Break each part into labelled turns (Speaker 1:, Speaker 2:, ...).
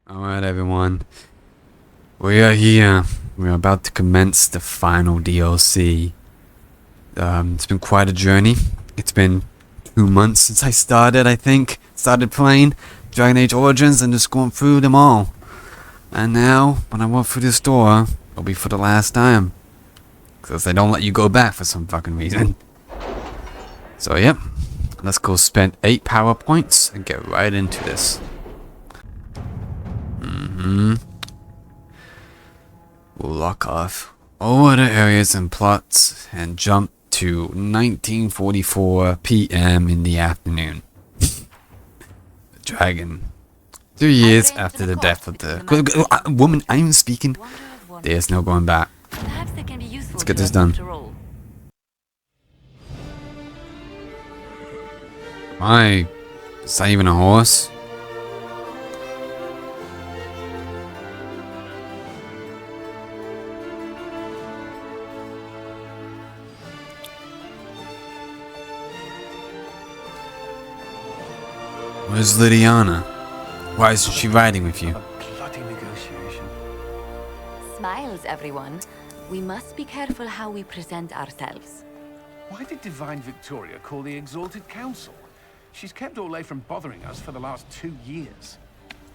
Speaker 1: Alright, everyone. We are here. We're about to commence the final DLC. It's been quite a journey. It's been 2 months since I started, I think. Started playing Dragon Age Origins and just going through them all. And now, when I walk through this door, it'll be for the last time. Because they don't let you go back for some fucking reason. So, yep. Let's go spend 8 power points and get right into this. We'll lock off all other areas and plots and jump to 1944 PM in the afternoon. The dragon. 2 years after the death of the woman I'm speaking. There's no going back. Let's get this done. My, is that even a horse? Where's Lydiana? Why isn't she riding with you?
Speaker 2: A bloody negotiation.
Speaker 3: Smiles, everyone. We must be careful how we present ourselves.
Speaker 2: Why did Divine Victoria call the Exalted Council? She's kept Orlais from bothering us for the last 2 years.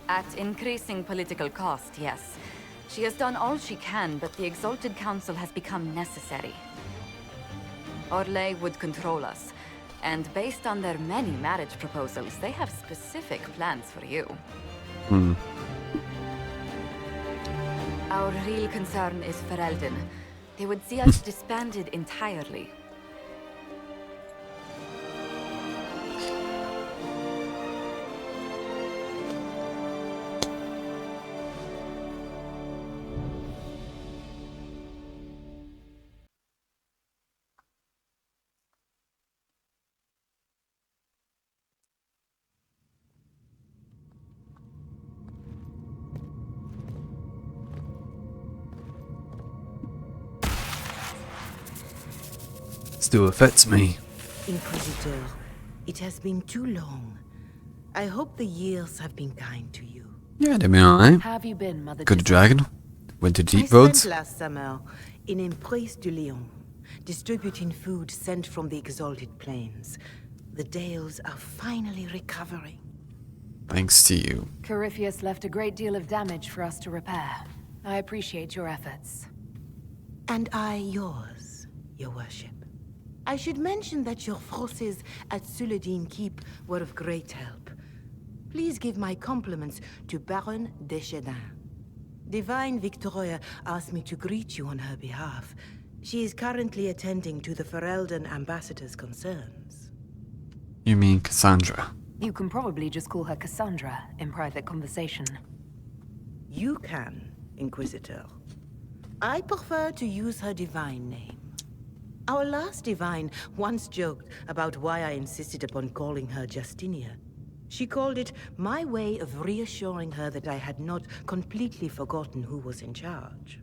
Speaker 3: At increasing political cost, yes. She has done all she can, but the Exalted Council has become necessary. Orlais would control us, and based on their many marriage proposals, they have specific plans for you. Our real concern is Ferelden. They would see us disbanded entirely.
Speaker 1: Still affects me.
Speaker 4: Inquisitor, it has been too long. I hope the years have been kind to you.
Speaker 1: Yeah, they've been alright.
Speaker 3: Have you been, Mother?
Speaker 1: Good dragon. Went to
Speaker 4: I
Speaker 1: deep
Speaker 4: spent
Speaker 1: roads.
Speaker 4: last summer in Emprise de Lyon, distributing food sent from the Exalted Plains. The Dales are finally recovering.
Speaker 1: Thanks to you.
Speaker 5: Corypheus left a great deal of damage for us to repair. I appreciate your efforts.
Speaker 4: And I yours, your worship. I should mention that your forces at Suladin Keep were of great help. Please give my compliments to Baron Deschedin. Divine Victoria asked me to greet you on her behalf. She is currently attending to the Ferelden ambassador's concerns.
Speaker 1: You mean Cassandra?
Speaker 5: You can probably just call her Cassandra in private conversation.
Speaker 4: You can, Inquisitor. I prefer to use her divine name. Our last divine once joked about why I insisted upon calling her Justinia. She called it my way of reassuring her that I had not completely forgotten who was in charge.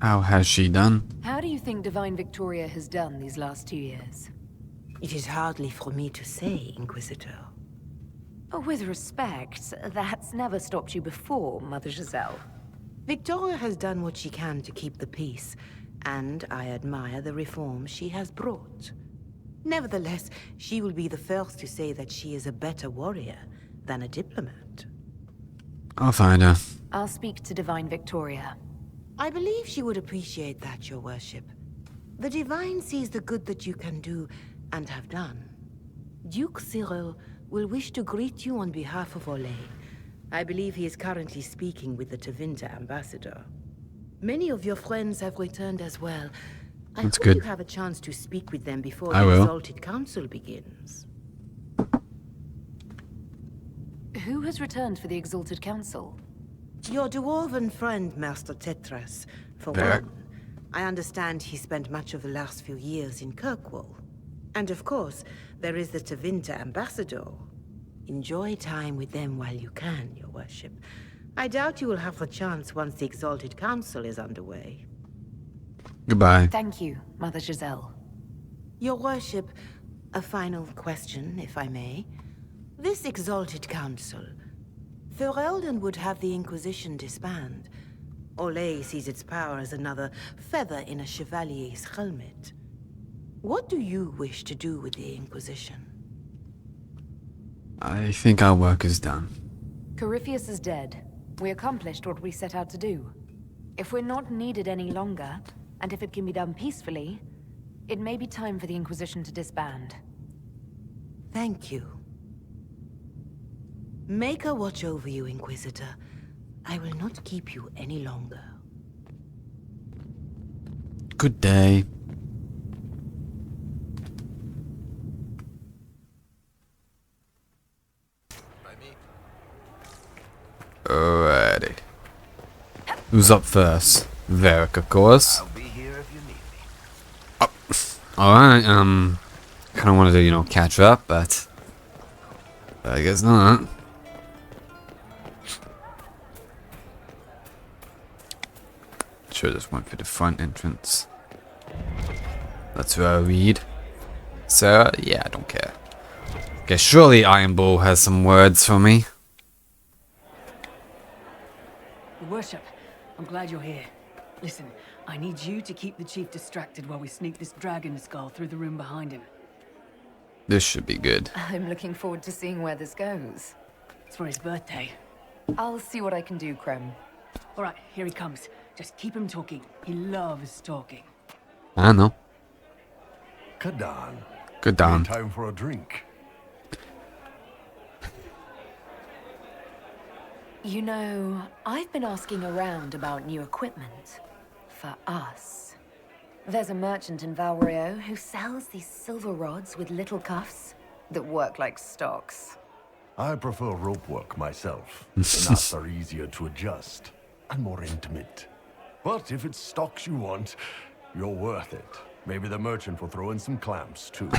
Speaker 1: How has she done?
Speaker 5: How do you think Divine Victoria has done these last 2 years?
Speaker 4: It is hardly for me to say, Inquisitor.
Speaker 5: Oh, with respect, that's never stopped you before, Mother Giselle.
Speaker 4: Victoria has done what she can to keep the peace, and I admire the reforms she has brought. Nevertheless, she will be the first to say that she is a better warrior than a diplomat.
Speaker 1: I'll find her.
Speaker 5: I'll speak to Divine Victoria.
Speaker 4: I believe she would appreciate that, your worship. The Divine sees the good that you can do and have done. Duke Cyril will wish to greet you on behalf of Orlais. I believe he is currently speaking with the Tevinter ambassador. Many of your friends have returned as well. I
Speaker 1: That's
Speaker 4: hope
Speaker 1: good.
Speaker 4: you have a chance to speak with them before
Speaker 1: I
Speaker 4: the
Speaker 1: will.
Speaker 4: Exalted Council begins.
Speaker 5: Who has returned for the Exalted Council?
Speaker 4: Your dwarven friend, Master Tetras, for
Speaker 1: There.
Speaker 4: one. I understand he spent much of the last few years in Kirkwall. And of course, there is the Tevinter ambassador. Enjoy time with them while you can, your worship. I doubt you will have the chance once the Exalted Council is underway.
Speaker 1: Goodbye.
Speaker 5: Thank you, Mother Giselle.
Speaker 4: Your worship, a final question, if I may. This Exalted Council, Ferelden would have the Inquisition disband. Olay sees its power as another feather in a chevalier's helmet. What do you wish to do with the Inquisition?
Speaker 1: I think our work is done.
Speaker 5: Corypheus is dead. We accomplished what we set out to do. If we're not needed any longer, and if it can be done peacefully, it may be time for the Inquisition to disband.
Speaker 4: Thank you. Maker watch over you, Inquisitor. I will not keep you any longer.
Speaker 1: Good day. Alrighty. Who's up first? Varric, of course.
Speaker 2: I'll be here if you need me.
Speaker 1: Alright, kinda wanted to, you know, catch up, but I guess not. Sure, just went for the front entrance. That's where I read. So, yeah, I don't care. Okay, surely Iron Bull has some words for me.
Speaker 6: Your Worship, I'm glad you're here. Listen, I need you to keep the Chief distracted while we sneak this dragon skull through the room behind him.
Speaker 1: This should be good.
Speaker 5: I'm looking forward to seeing where this goes.
Speaker 6: It's for his birthday.
Speaker 5: I'll see what I can do, Krem.
Speaker 6: All right, here he comes. Just keep him talking. He loves talking.
Speaker 1: I know.
Speaker 7: Kadan.
Speaker 1: Good down.
Speaker 7: Time for a drink.
Speaker 5: You know, I've been asking around about new equipment. For us. There's a merchant in Valrio who sells these silver rods with little cuffs that work like stocks.
Speaker 7: I prefer rope work myself. The knots are easier to adjust and more intimate. But if it's stocks you want, you're worth it. Maybe the merchant will throw in some clamps too.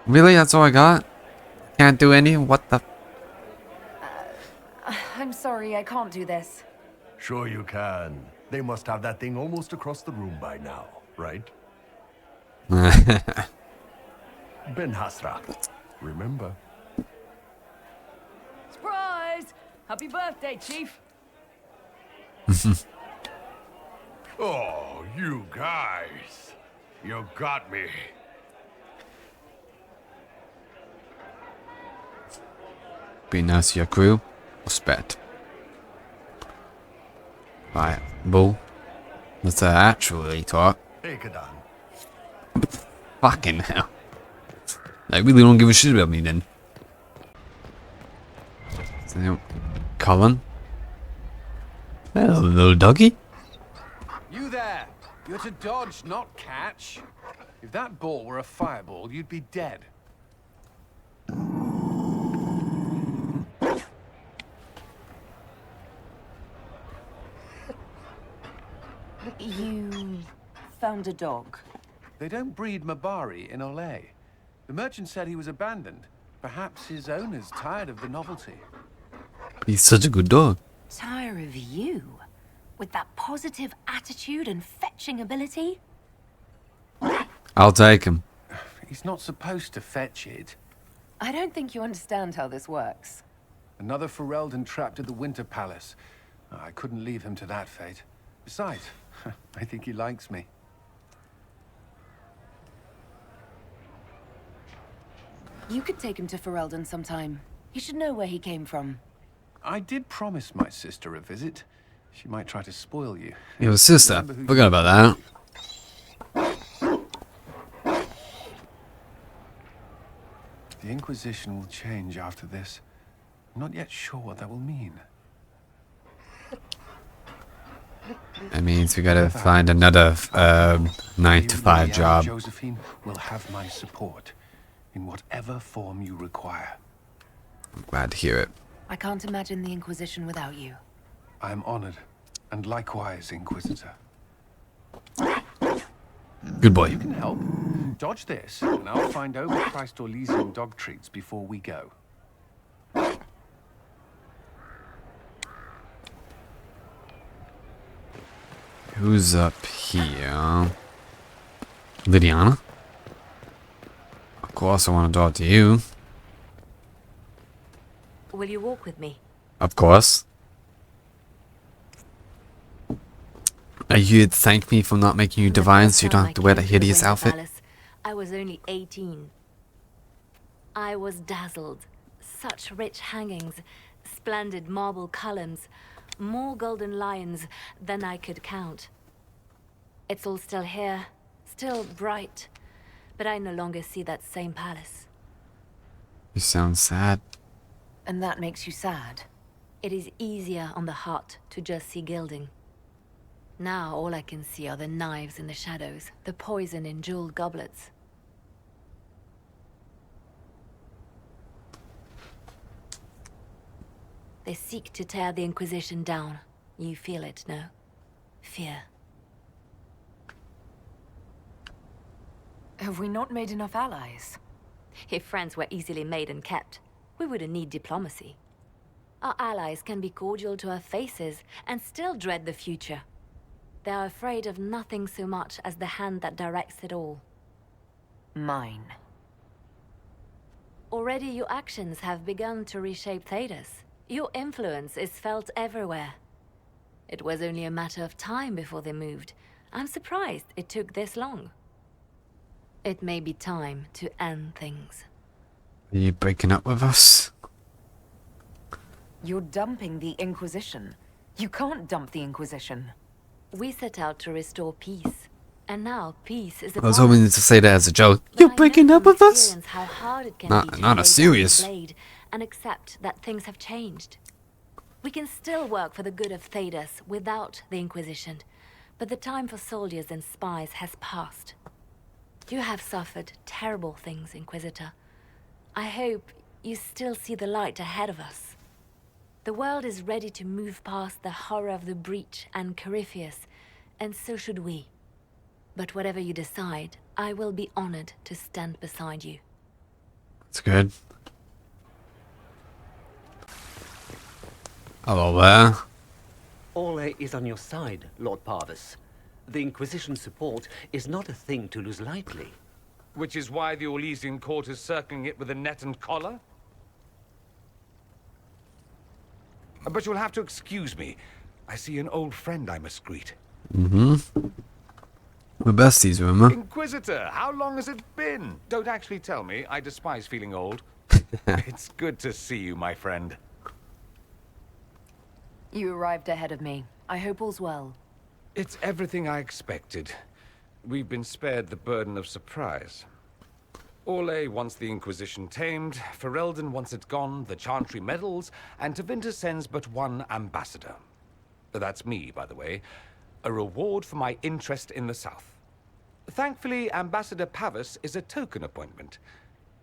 Speaker 1: Really? That's all I got? Can't do any? What the?
Speaker 5: I'm sorry, I can't do this.
Speaker 7: Sure you can. They must have that thing almost across the room by now, right? Ben Hasra. Remember?
Speaker 6: Surprise! Happy birthday, Chief!
Speaker 7: Oh, you guys. You got me.
Speaker 1: Be nice to your crew. Respect. Right, Bull. Let's actually talk.
Speaker 7: Hey, Kadan.
Speaker 1: Fucking hell. They really don't give a shit about me then. So, Cullen? Hello, little doggy.
Speaker 2: You there! You're to dodge, not catch. If that ball were a fireball, you'd be dead.
Speaker 5: You found a dog.
Speaker 2: They don't breed Mabari in Olay. The merchant said he was abandoned. Perhaps his owner's tired of the novelty.
Speaker 1: He's such a good dog.
Speaker 5: Tire of you? With that positive attitude and fetching ability?
Speaker 1: I'll take him.
Speaker 2: He's not supposed to fetch it.
Speaker 5: I don't think you understand how this works.
Speaker 2: Another Ferelden trapped at the Winter Palace. I couldn't leave him to that fate. Besides, I think he likes me.
Speaker 5: You could take him to Ferelden sometime. He should know where he came from.
Speaker 2: I did promise my sister a visit. She might try to spoil you.
Speaker 1: Your sister.
Speaker 2: Remember who
Speaker 1: Forgot about that.
Speaker 2: The Inquisition will change after this. I'm not yet sure what that will mean.
Speaker 1: That means we gotta find another 9 to 5 job.
Speaker 2: Josephine will have my support in whatever form you require.
Speaker 1: I'm glad to hear it.
Speaker 5: I can't imagine the Inquisition without you.
Speaker 2: I am honored, and likewise, Inquisitor.
Speaker 1: Good boy.
Speaker 2: You can help. Dodge this, and I'll find overpriced Orlesian dog treats before we go.
Speaker 1: Who's up here? Lydiana? Of course I want to talk to you.
Speaker 5: Will you walk with me?
Speaker 1: Of course. You'd thank me for not making you
Speaker 5: The
Speaker 1: divine
Speaker 5: first
Speaker 1: so you
Speaker 5: time
Speaker 1: don't
Speaker 5: I
Speaker 1: have to wear
Speaker 5: came
Speaker 1: that
Speaker 5: the
Speaker 1: hideous
Speaker 5: Winter
Speaker 1: outfit?
Speaker 5: Palace, I was only 18. I was dazzled. Such rich hangings, splendid marble columns, more golden lions than I could count. It's all still here, still bright, but I no longer see that same palace.
Speaker 1: You sound sad.
Speaker 5: And that makes you sad? It is easier on the heart to just see gilding. Now all I can see are the knives in the shadows, the poison in jeweled goblets. They seek to tear the Inquisition down. You feel it, no? Fear.
Speaker 6: Have we not made enough allies?
Speaker 5: If friends were easily made and kept, we wouldn't need diplomacy. Our allies can be cordial to our faces and still dread the future. They are afraid of nothing so much as the hand that directs it all.
Speaker 6: Mine.
Speaker 5: Already your actions have begun to reshape Thedas. Your influence is felt everywhere. It was only a matter of time before they moved. I'm surprised it took this long. It may be time to end things.
Speaker 1: Are you breaking up with us?
Speaker 6: You're dumping the Inquisition. You can't dump the Inquisition.
Speaker 5: We set out to restore peace, and now peace is
Speaker 1: I was
Speaker 5: upon
Speaker 1: hoping
Speaker 5: us.
Speaker 1: to say that as a joke.
Speaker 5: But
Speaker 1: You're
Speaker 5: I
Speaker 1: breaking
Speaker 5: know
Speaker 1: up
Speaker 5: from
Speaker 1: with us?
Speaker 5: experience how hard it can
Speaker 1: Not-
Speaker 5: be to
Speaker 1: not a
Speaker 5: lay down the
Speaker 1: serious.
Speaker 5: blade and accept that things have changed. We can still work for the good of Thedas without the Inquisition, but the time for soldiers and spies has passed. You have suffered terrible things, Inquisitor. I hope you still see the light ahead of us. The world is ready to move past the horror of the Breach and Corypheus, and so should we. But whatever you decide, I will be honored to stand beside you.
Speaker 1: That's good. Hello there.
Speaker 8: Ole is on your side, Lord Parvis. The Inquisition's support is not a thing to lose lightly.
Speaker 9: Which is why the Orlesian court is circling it with a net and collar? But you'll have to excuse me. I see an old friend I must greet.
Speaker 1: We're besties, remember?
Speaker 9: Inquisitor, how long has it been? Don't actually tell me. I despise feeling old. It's good to see you, my friend.
Speaker 6: You arrived ahead of me. I hope all's well.
Speaker 9: It's everything I expected. We've been spared the burden of surprise. Orlais wants the Inquisition tamed, Ferelden wants it gone, the Chantry meddles, and Tevinter sends but one ambassador. That's me, by the way. A reward for my interest in the South. Thankfully, Ambassador Pavis is a token appointment.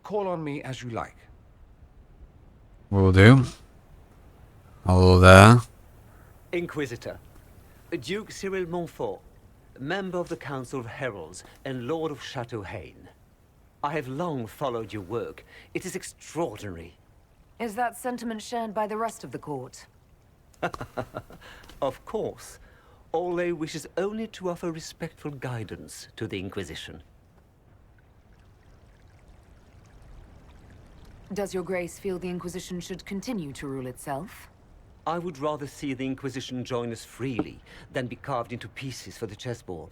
Speaker 9: Call on me as you like.
Speaker 1: Will do. Hello there.
Speaker 8: Inquisitor, Duke Cyril Montfort, member of the Council of Heralds and Lord of Chateau Haine. I have long followed your work. It is extraordinary.
Speaker 6: Is that sentiment shared by the rest of the court?
Speaker 8: Of course, Ole wishes only to offer respectful guidance to the Inquisition.
Speaker 6: Does your grace feel the Inquisition should continue to rule itself?
Speaker 8: I would rather see the Inquisition join us freely than be carved into pieces for the chessboard.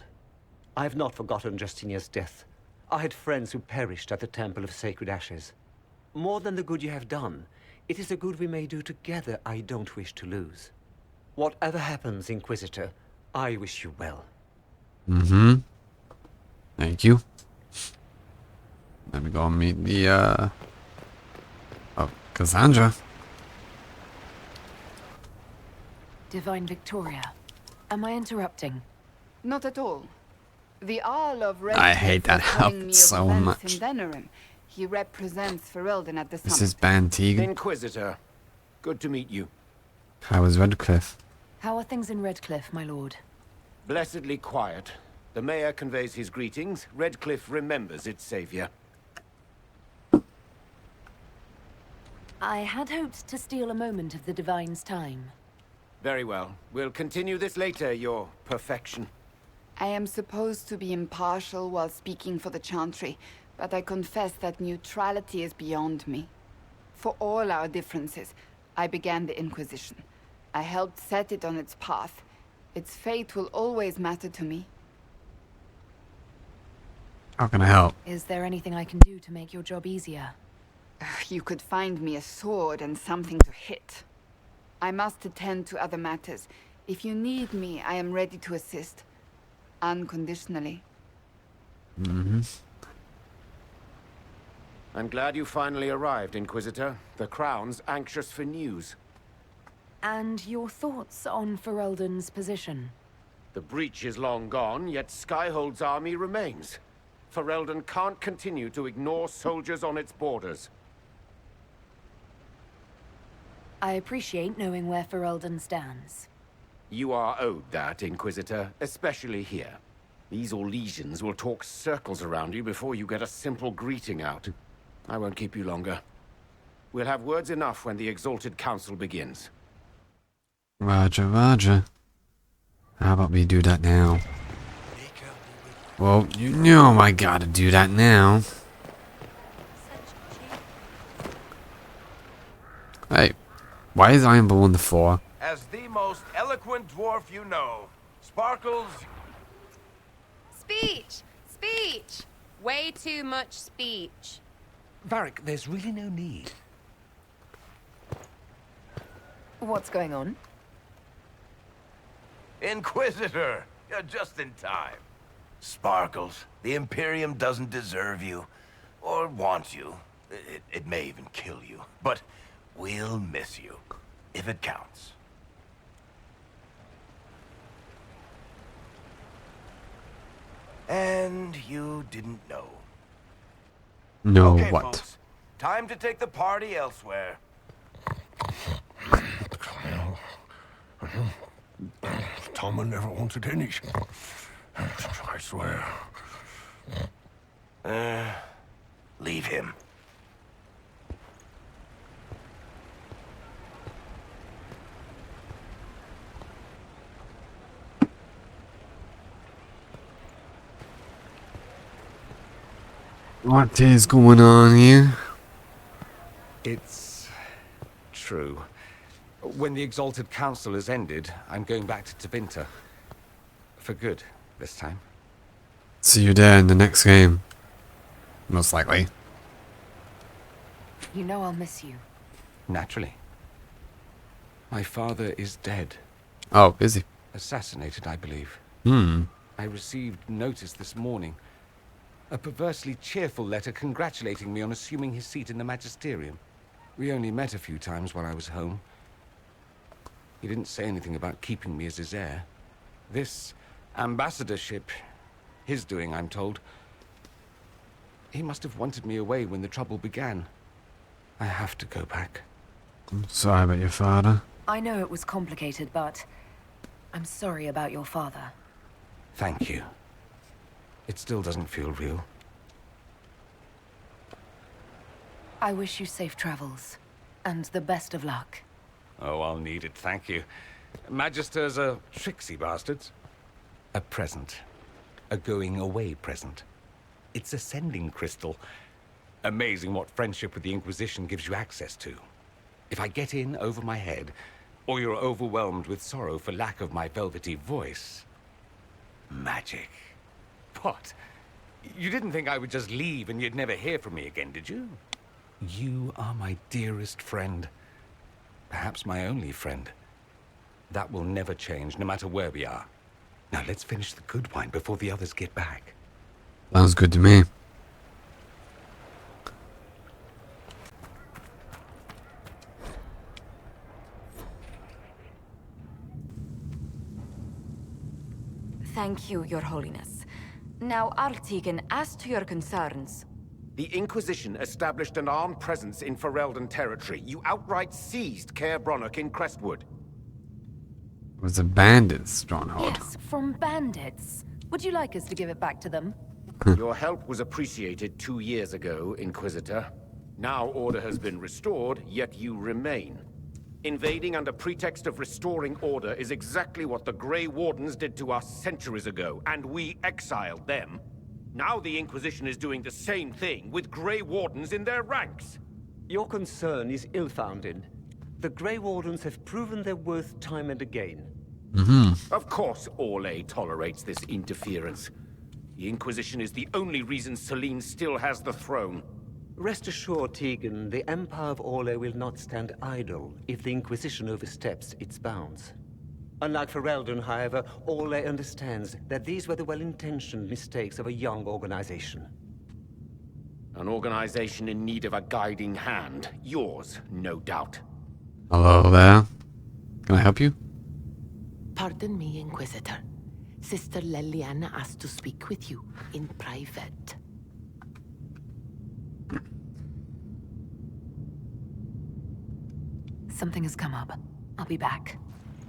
Speaker 8: I have not forgotten Justinia's death. I had friends who perished at the Temple of Sacred Ashes. More than the good you have done, it is the good we may do together I don't wish to lose. Whatever happens, Inquisitor, I wish you well.
Speaker 1: Thank you. Let me go meet the, oh, Cassandra.
Speaker 6: Divine Victoria, am I interrupting?
Speaker 10: Not at all. The Arl of Red
Speaker 1: I hate that
Speaker 10: telling me
Speaker 1: help
Speaker 10: of
Speaker 1: so
Speaker 10: events
Speaker 1: much.
Speaker 10: in Venerim. He represents Ferelden at the
Speaker 1: This
Speaker 10: summit.
Speaker 1: is Bantig.
Speaker 11: Inquisitor, good to meet you.
Speaker 1: How was Redcliffe?
Speaker 6: How are things in Redcliffe, my lord?
Speaker 11: Blessedly quiet. The mayor conveys his greetings. Redcliffe remembers its savior.
Speaker 5: I had hoped to steal a moment of the Divine's time.
Speaker 11: Very well. We'll continue this later, your perfection.
Speaker 10: I am supposed to be impartial while speaking for the Chantry, But I confess that neutrality is beyond me. For all our differences, I began the Inquisition. I helped set it on its path. Its fate will always matter to me.
Speaker 1: How can I help?
Speaker 5: Is there anything I can do to make your job easier?
Speaker 10: You could find me a sword and something to hit. I must attend to other matters. If you need me, I am ready to assist. Unconditionally.
Speaker 1: Mm-hmm.
Speaker 11: I'm glad you finally arrived, Inquisitor. The Crown's anxious for news.
Speaker 5: And your thoughts on Ferelden's position?
Speaker 11: The breach is long gone, yet Skyhold's army remains. Ferelden can't continue to ignore soldiers on its borders.
Speaker 5: I appreciate knowing where Ferelden stands.
Speaker 11: You are owed that, Inquisitor, especially here. These Orlesians will talk circles around you before you get a simple greeting out. I won't keep you longer. We'll have words enough when the Exalted Council begins.
Speaker 1: Roger, roger. How about we do that now? Well, you know I gotta do that now. Hey, why is Iron Bull on the floor?
Speaker 12: As the most eloquent dwarf you know, Sparkles...
Speaker 13: Speech! Speech! Way too much speech.
Speaker 9: Varric, there's really no need.
Speaker 5: What's going on?
Speaker 12: Inquisitor! You're just in time. Sparkles, the Imperium doesn't deserve you. Or want you. It may even kill you. But we'll miss you. If it counts. And you didn't know.
Speaker 1: No,
Speaker 12: Okay,
Speaker 1: what?
Speaker 12: folks. Time to take the party elsewhere.
Speaker 7: Tommen never wanted any. I swear.
Speaker 12: Leave him.
Speaker 1: What is going on here?
Speaker 9: It's true. When the Exalted Council has ended, I'm going back to Tevinter. For good, this time.
Speaker 1: See you there in the next game. Most likely.
Speaker 5: You know I'll miss you.
Speaker 9: Naturally. My father is dead.
Speaker 1: Oh, is he?
Speaker 9: Assassinated, I believe.
Speaker 1: I
Speaker 9: received notice this morning. A perversely cheerful letter congratulating me on assuming his seat in the Magisterium. We only met a few times while I was home. He didn't say anything about keeping me as his heir. This ambassadorship, his doing, I'm told. He must have wanted me away when the trouble began. I have to go back.
Speaker 1: I'm sorry about your father.
Speaker 5: I know it was complicated, but I'm sorry about your father.
Speaker 9: Thank you. It still doesn't feel real.
Speaker 5: I wish you safe travels, and the best of luck.
Speaker 9: Oh, I'll need it, thank you. Magisters are tricksy bastards. A present. A going-away present. It's a sending crystal. Amazing what friendship with the Inquisition gives you access to. If I get in over my head, or you're overwhelmed with sorrow for lack of my velvety voice... magic. What? You didn't think I would just leave and you'd never hear from me again, did you? You are my dearest friend. Perhaps my only friend. That will never change, no matter where we are. Now let's finish the good wine before the others get back.
Speaker 1: Sounds good to me.
Speaker 3: Thank you, Your Holiness. Now, Artigan, as to your concerns...
Speaker 11: The Inquisition established an armed presence in Ferelden territory. You outright seized Caer Bronach in Crestwood.
Speaker 1: It was a bandit's stronghold.
Speaker 5: Yes, from bandits. Would you like us to give it back to them?
Speaker 11: Your help was appreciated 2 years ago, Inquisitor. Now order has been restored, yet you remain. Invading under pretext of restoring order is exactly what the Grey Wardens did to us centuries ago, and we exiled them. Now the Inquisition is doing the same thing with Grey Wardens in their ranks.
Speaker 8: Your concern is ill-founded. The Grey Wardens have proven their worth time and again.
Speaker 11: Of course Orlais tolerates this interference. The Inquisition is the only reason Selene still has the throne.
Speaker 8: Rest assured, Tegan, the Empire of Orlais will not stand idle if the Inquisition oversteps its bounds. Unlike Ferelden, however, Orlais understands that these were the well-intentioned mistakes of a young organization.
Speaker 11: An organization in need of a guiding hand. Yours, no doubt.
Speaker 1: Hello there. Can I help you?
Speaker 4: Pardon me, Inquisitor. Sister Leliana asked to speak with you in private.
Speaker 5: Something has come up. I'll be back.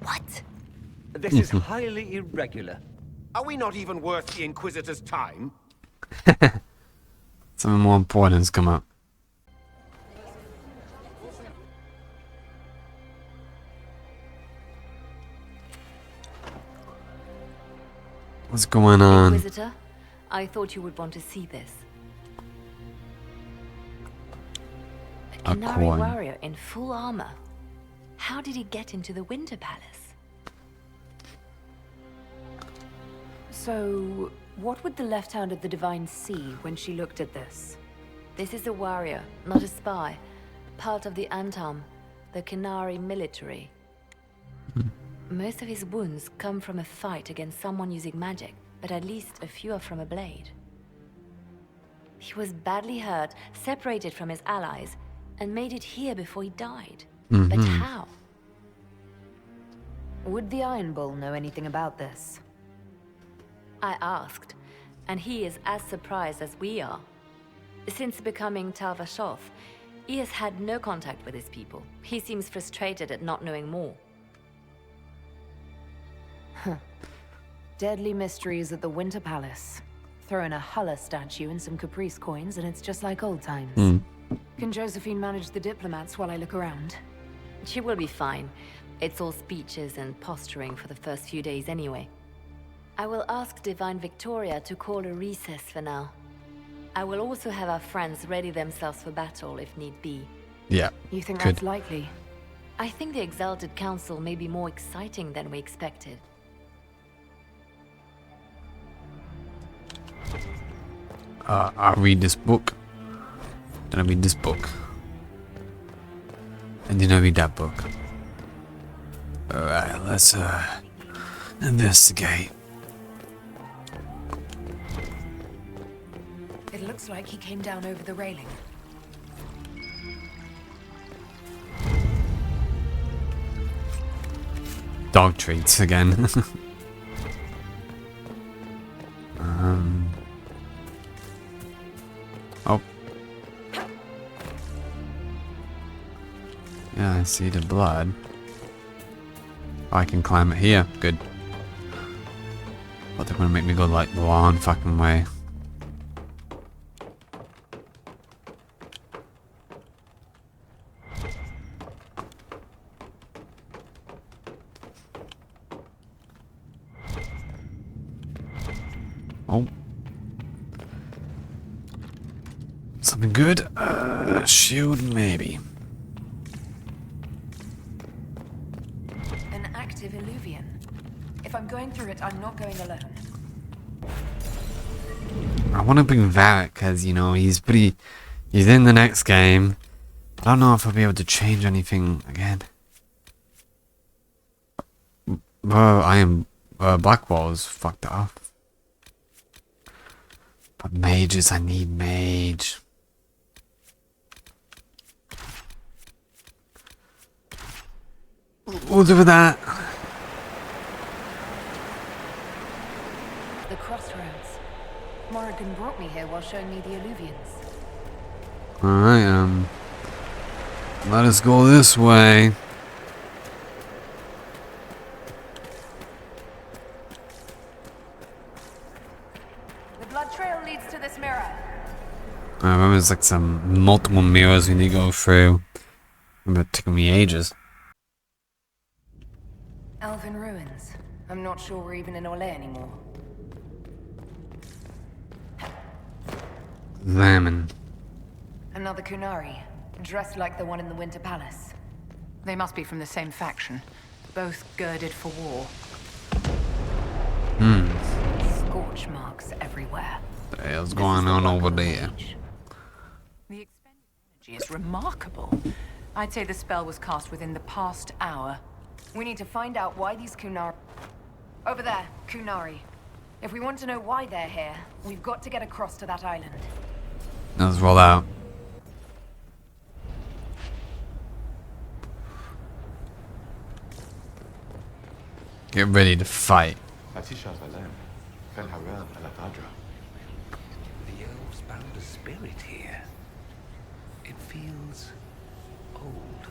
Speaker 4: What?
Speaker 8: This is highly irregular.
Speaker 11: Are we not even worth the Inquisitor's time?
Speaker 1: Something more important has come up. What's going on?
Speaker 5: Inquisitor, I thought you would want to see this. A
Speaker 1: A
Speaker 5: Qunari
Speaker 1: coin.
Speaker 5: warrior in full armor. How did he get into the Winter Palace? So, what would the left hand of the Divine see when she looked at this? This is a warrior, not a spy. Part of the Antam, the Qunari military. Most of his wounds come from a fight against someone using magic, but at least a few are from a blade. He was badly hurt, separated from his allies, and made it here before he died. But how? Would the Iron Bull know anything about this? I asked, and he is as surprised as we are. Since becoming Talvashoth, he has had no contact with his people. He seems frustrated at not knowing more. Deadly mysteries at the Winter Palace. Throw in a Hulla statue and some Caprice coins, and it's just like old times. Can Josephine manage the diplomats while I look around? She will be fine. It's all speeches and posturing for the first few days anyway. I will ask Divine Victoria to call a recess for now. I will also have our friends ready themselves for battle if need be.
Speaker 1: Yeah.
Speaker 5: You think
Speaker 1: Good.
Speaker 5: that's likely? I think the Exalted Council may be more exciting than we expected.
Speaker 1: I read this book. Then I read this book. And then I read that book. Alright, let's investigate.
Speaker 5: It looks like he came down over the railing.
Speaker 1: Dog treats again. Oh. Yeah, I see the blood. Oh, I can climb it here. Good. But they're gonna make me go like the long fucking way. Oh. Something good? Shield, maybe.
Speaker 5: An active illuvian. If I'm going through it, I'm not going alone.
Speaker 1: I want to bring Varric because, you know, he's in the next game. I don't know if I'll be able to change anything again. Well, I am... Blackwall's fucked off. But mages, I need mage. We'll do that.
Speaker 5: The crossroads. Morrigan brought me here while showing me the illuvians.
Speaker 1: Alright, let us go this way.
Speaker 5: The blood trail leads to this mirror.
Speaker 1: I remember there's like some multiple mirrors we need to go through. It took me ages.
Speaker 5: Elven ruins. I'm not sure we're even in Orlais anymore.
Speaker 1: Examine.
Speaker 5: Another Kunari, dressed like the one in the Winter Palace.
Speaker 6: They must be from the same faction, both girded for war.
Speaker 5: Scorch marks everywhere.
Speaker 1: What the hell's going on over there?
Speaker 6: The expended energy is remarkable. I'd say the spell was cast within the past hour.
Speaker 5: We need to find out why these Kunari... Over there, Kunari. If we want to know why they're here, we've got to get across to that island.
Speaker 1: Let's roll out. Get ready to fight.
Speaker 9: The elves bound a spirit here. It feels old.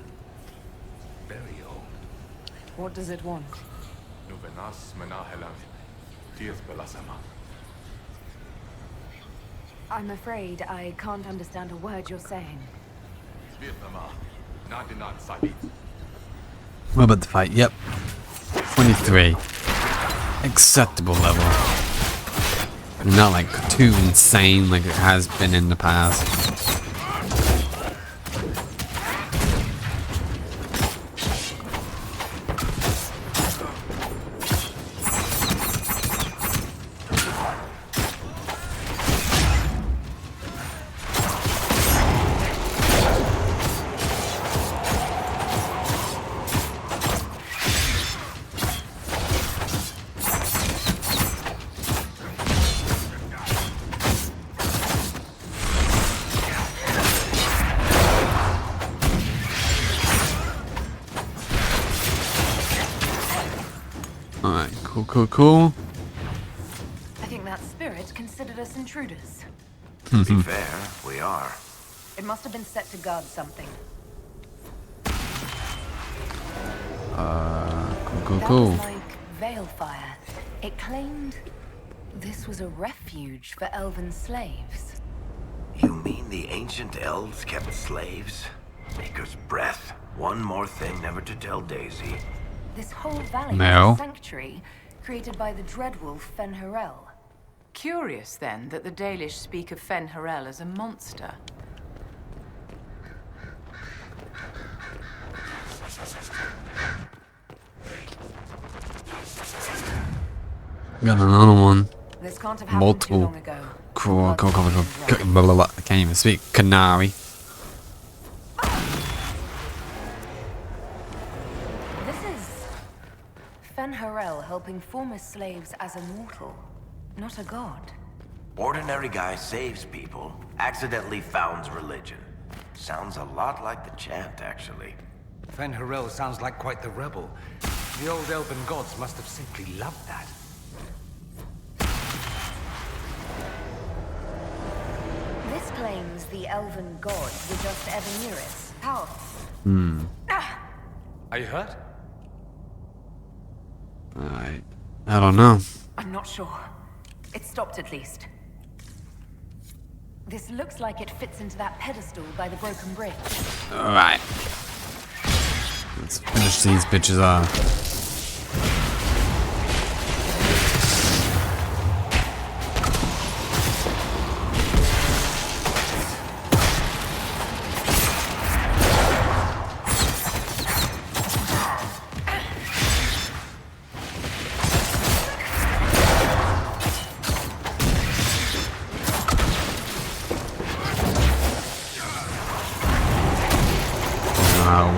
Speaker 9: Very old.
Speaker 5: What does it want? I'm afraid I can't understand a word you're saying.
Speaker 1: We're about to fight. Yep. 23. Acceptable level. Not like too insane like it has been in the past. Alright, cool.
Speaker 5: I think that spirit considered us intruders.
Speaker 12: To be fair, we are.
Speaker 5: It must have been set to guard something.
Speaker 1: Cool.
Speaker 5: That was like Veilfire. It claimed this was a refuge for elven slaves.
Speaker 12: You mean the ancient elves kept slaves? Maker's breath. One more thing never to tell Daisy.
Speaker 5: This whole valley
Speaker 1: No.
Speaker 5: is a sanctuary created by the dreadwolf Fen'Harel.
Speaker 6: Curious, then, that the Dalish speak of Fen'Harel as a monster.
Speaker 1: Got another one.
Speaker 5: This can't have happened
Speaker 1: Multiple.
Speaker 5: too long ago.
Speaker 1: Cool. Blah, blah, blah. I can't even speak. Canary.
Speaker 5: This is Fen'Harel helping former slaves as a mortal, not a god.
Speaker 12: Ordinary guy saves people, accidentally founds religion. Sounds a lot like the chant, actually.
Speaker 9: Fen'Harel sounds like quite the rebel. The old elven gods must have simply loved that.
Speaker 5: This claims the elven gods were just ever nearest, powerful.
Speaker 9: Are you hurt?
Speaker 1: I don't know.
Speaker 5: I'm not sure. It stopped at least. This looks like it fits into that pedestal by the broken bridge.
Speaker 1: Alright. Let's finish these bitches off.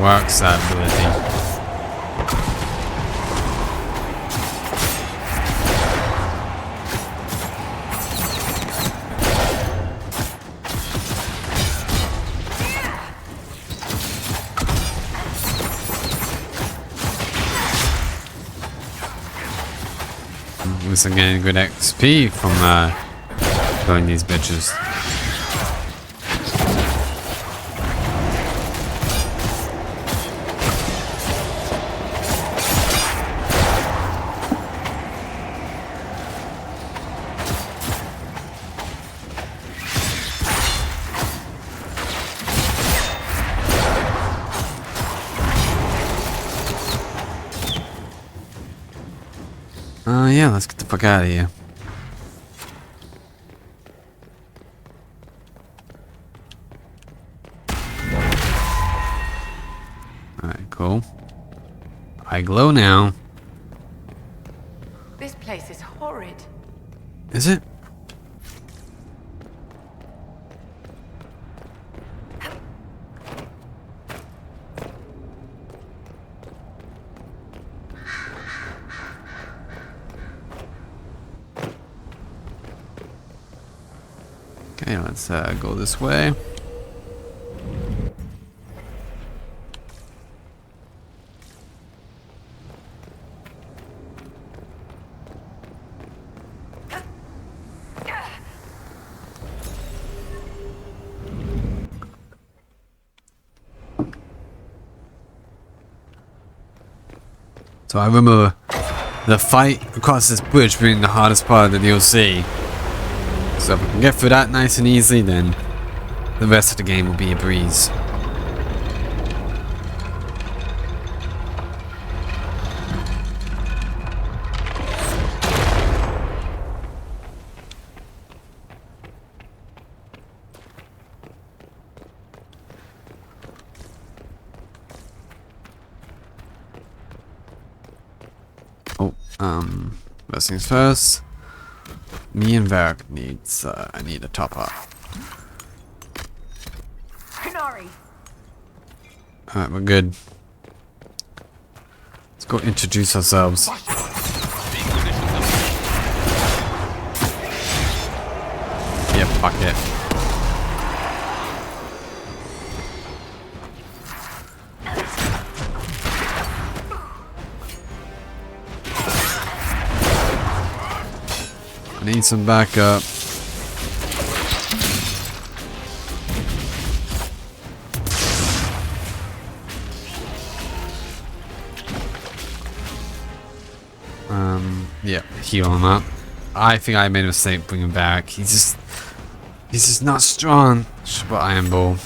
Speaker 1: Works that ability. At least I'm getting good XP from killing these bitches. Yeah, let's get the fuck out of here. Cool. I glow now.
Speaker 4: This place is horrid.
Speaker 1: Is it? Okay, let's go this way. So I remember the fight across this bridge being the hardest part of the DLC. So if we can get through that nice and easy, then the rest of the game will be a breeze. First things first. Me and Varric needs, I need a top up. Alright, we're good. Let's go introduce ourselves. Yeah, fuck it. I need some backup. Yeah, heal him up. I think I made a mistake bringing him back. He's just not strong. But Iron Ball.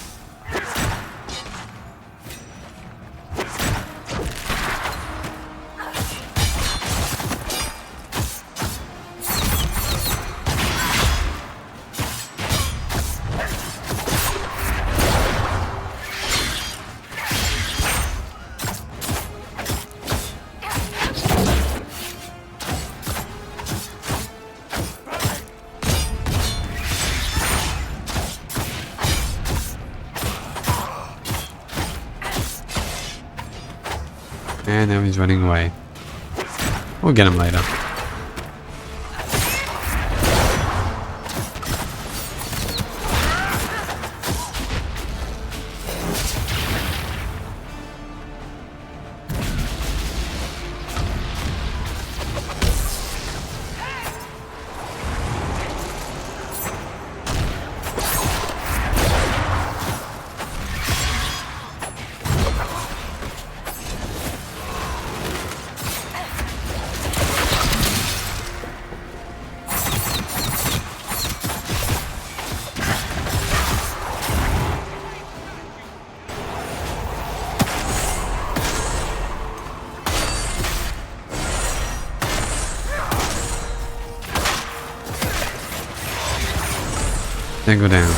Speaker 1: And now he's running away. We'll get him later. Then go down.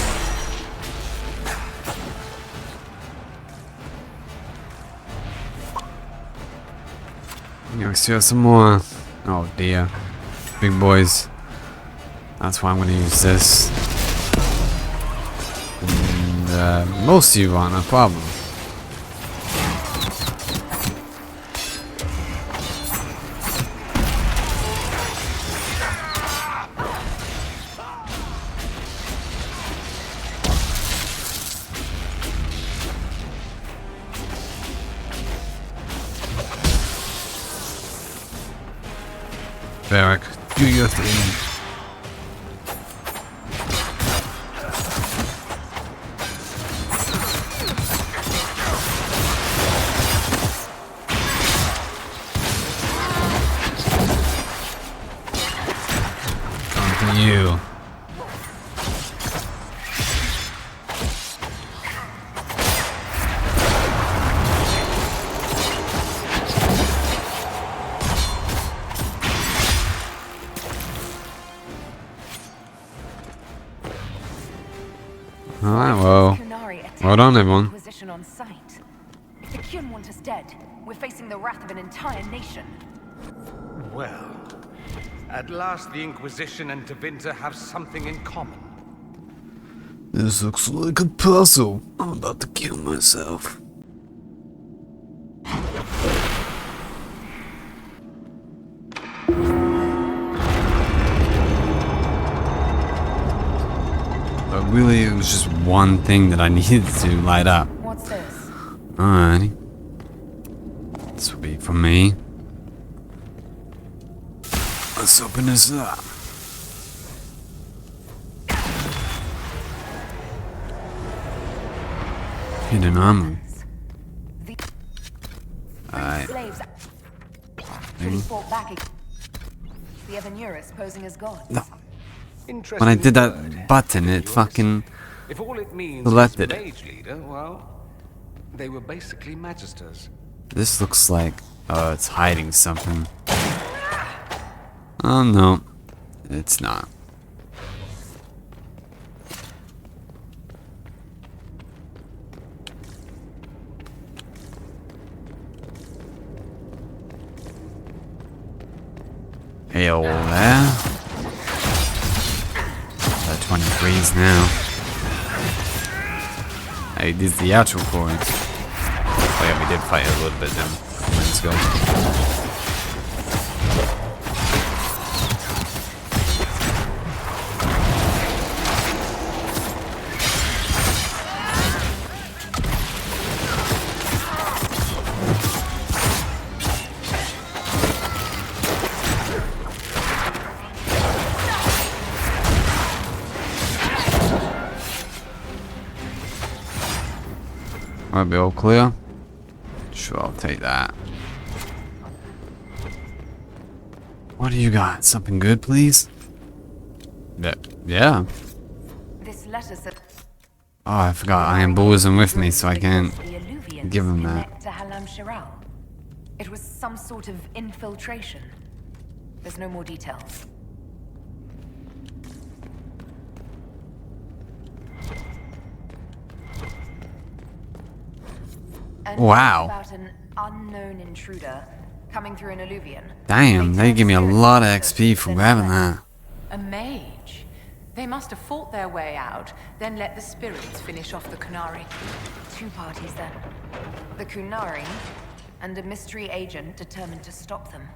Speaker 1: We still have some more. Oh dear. Big boys. That's why I'm going to use this. And most of you aren't a problem. Varric, do your thing. On to you. Alright, well done everyone.
Speaker 5: Inquisition on site. The Kyun want us dead. We're facing the wrath of an entire nation.
Speaker 9: Well, at last the Inquisition and Tevinter have something in common.
Speaker 1: This looks like a puzzle. I'm about to kill myself. But really, it was just one thing that I needed to light up.
Speaker 5: What's this?
Speaker 1: Alrighty. This will be for me. Let's open this up. Hidden armor. Alright.
Speaker 5: Slaves. Pretty fought back against the Evanurus posing as gods.
Speaker 1: No. When I did that button, it fucking
Speaker 9: If all it means
Speaker 1: selected
Speaker 9: is
Speaker 1: it.
Speaker 9: mage leader, well, they were basically magisters.
Speaker 1: This looks like, oh, it's hiding something. Oh no, it's not. Hey, old there. 23s now. Hey, this is the actual chorus. Oh yeah, we did fight a little bit then. Let's go. Might be all clear. Sure, I'll take that. What do you got? Something good, please? Yeah.
Speaker 5: This letter said
Speaker 1: Oh, I forgot. Iron Bull isn't with me, so I can't give him that.
Speaker 5: connect to Halam Shiral. It was some sort of infiltration. There's no more details. And
Speaker 1: Wow.
Speaker 5: about an unknown intruder coming through an alluvion.
Speaker 1: Damn, they give me a lot of XP for grabbing that.
Speaker 14: A mage. They must have fought their way out, then let the spirits finish off the Kunari.
Speaker 5: Two parties then. The Kunari, and a mystery agent determined to stop them.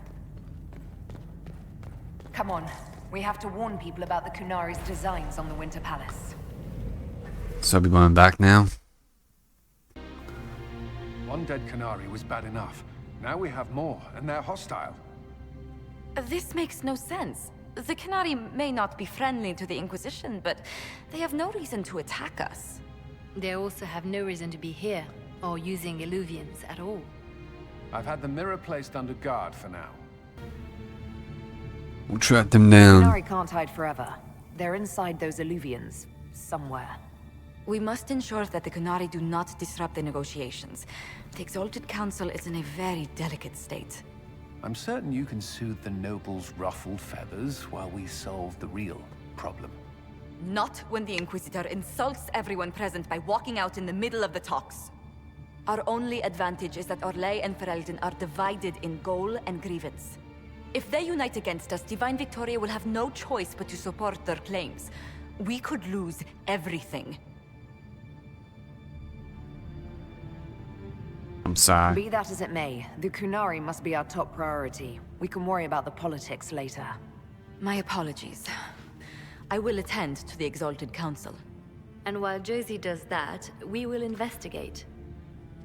Speaker 5: Come on, we have to warn people about the Kunari's designs on the Winter Palace.
Speaker 1: So I'll be going back now.
Speaker 2: One dead Canary was bad enough. Now we have more, and they're hostile.
Speaker 3: This makes no sense. The Canary may not be friendly to the Inquisition, but they have no reason to attack us.
Speaker 15: They also have no reason to be here, or using illuvians at all.
Speaker 2: I've had the mirror placed under guard for now.
Speaker 1: We'll track them down.
Speaker 5: Kunari can't hide forever. They're inside those alluvians, somewhere.
Speaker 3: We must ensure that the Kunari do not disrupt the negotiations. The Exalted Council is in a very delicate state.
Speaker 2: I'm certain you can soothe the nobles' ruffled feathers while we solve the real problem.
Speaker 3: Not when the Inquisitor insults everyone present by walking out in the middle of the talks. Our only advantage is that Orlais and Ferelden are divided in goal and grievance. If they unite against us, Divine Victoria will have no choice but to support their claims. We could lose everything.
Speaker 1: I'm sorry.
Speaker 5: Be that as it may, the Kunari must be our top priority. We can worry about the politics later.
Speaker 3: My apologies. I will attend to the Exalted Council.
Speaker 15: And while Josie does that, we will investigate.